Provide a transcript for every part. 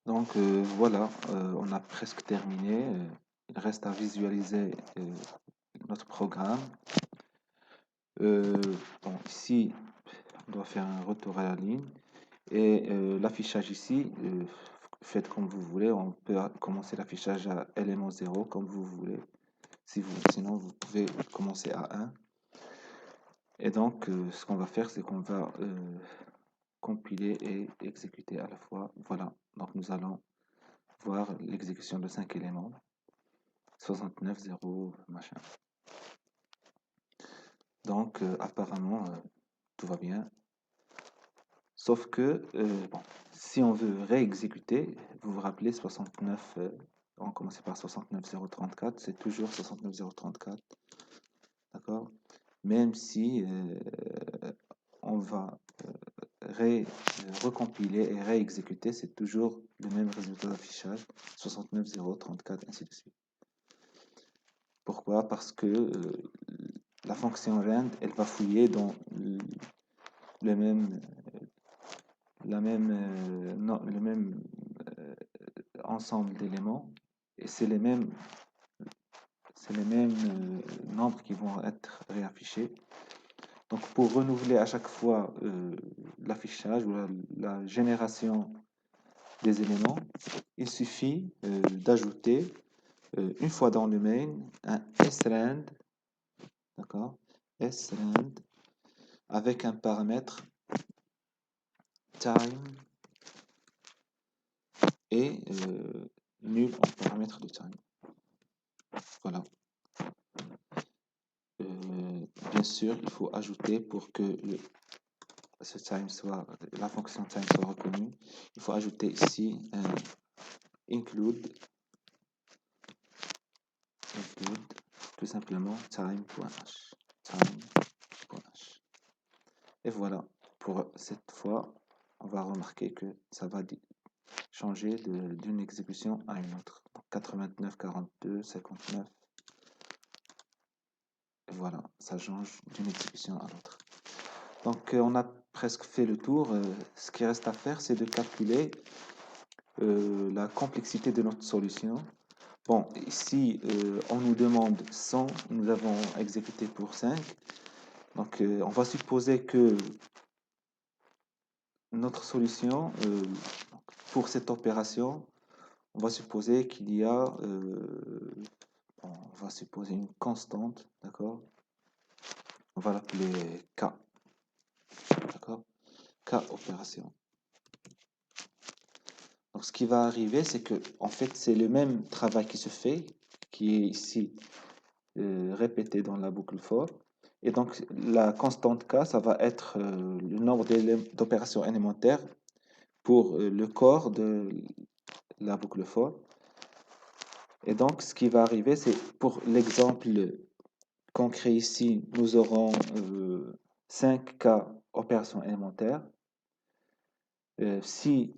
Donc voilà, on a presque terminé. Il reste à visualiser notre programme. Euh, bon, ici, on doit faire un retour à la ligne. Et l'affichage ici, faites comme vous voulez. On peut commencer l'affichage à élément 0 comme vous voulez. Sinon, vous pouvez commencer à 1. Et donc, ce qu'on va faire, c'est qu'on va compiler et exécuter à la fois. Voilà. Donc, nous allons voir l'exécution de 5 éléments. 69, 0, machin. Donc, apparemment, tout va bien. Sauf que, bon, si on veut réexécuter, vous vous rappelez 69, on commençait par 69034, c'est toujours 69034, d'accord? Même si on va recompiler et réexécuter, c'est toujours le même résultat d'affichage, 69034, ainsi de suite. Pourquoi? Parce que la fonction rand, elle va fouiller dans le même, le même ensemble d'éléments et c'est les mêmes nombres qui vont être réaffichés. Donc pour renouveler à chaque fois l'affichage ou la génération des éléments, il suffit d'ajouter une fois dans le main un srand, d'accord, srand avec un paramètre time et nul en paramètre de time. Voilà. Bien sûr, il faut ajouter pour que ce time soit, la fonction time soit reconnue. Il faut ajouter ici un include tout simplement time.h. Time.h. Et voilà, pour cette fois, on va remarquer que ça va changer d'une exécution à une autre. Donc 89, 42, 59. Et voilà, ça change d'une exécution à l'autre. Donc on a presque fait le tour. Ce qui reste à faire, c'est de calculer la complexité de notre solution. Bon, ici, on nous demande 100, nous avons exécuté pour 5. Donc, on va supposer que notre solution, pour cette opération, on va supposer qu'il y a, on va supposer une constante, d'accord? On va l'appeler K, d'accord? K opération. Donc, ce qui va arriver, c'est que, en fait, c'est le même travail qui se fait, qui est ici répété dans la boucle for. Et donc, la constante K, ça va être le nombre d'opérations élémentaires pour le corps de la boucle for. Et donc, ce qui va arriver, c'est pour l'exemple concret ici, nous aurons 5K opérations élémentaires. Si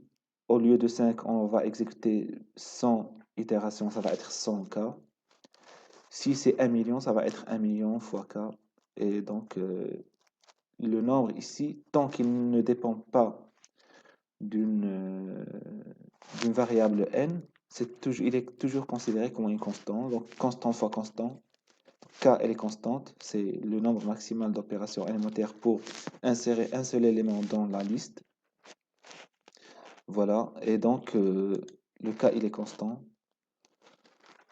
au lieu de 5, on va exécuter 100 itérations, ça va être 100K. Si c'est 1 million, ça va être 1 million fois K. Et donc, le nombre ici, tant qu'il ne dépend pas d'une variable n, il est toujours considéré comme une constante. Donc, constante fois constante. K, elle est constante. C'est le nombre maximal d'opérations élémentaires pour insérer un seul élément dans la liste. Voilà. Et donc, le K, il est constant.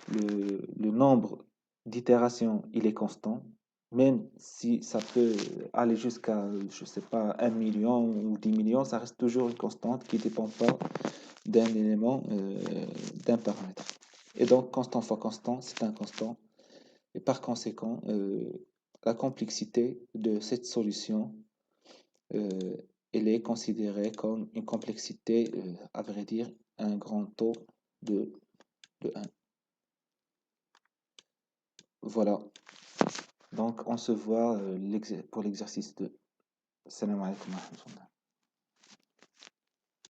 Le nombre d'itérations, il est constant. Même si ça peut aller jusqu'à, je sais pas, 1 million ou 10 millions, ça reste toujours une constante qui ne dépend pas d'un élément, d'un paramètre. Et donc, constant fois constant, c'est un constant. Et par conséquent, la complexité de cette solution, elle est considérée comme une complexité, à vrai dire, un grand taux de 1. Voilà. Donc, on se voit pour l'exercice 2. Salam alaikum wa rahmatullah.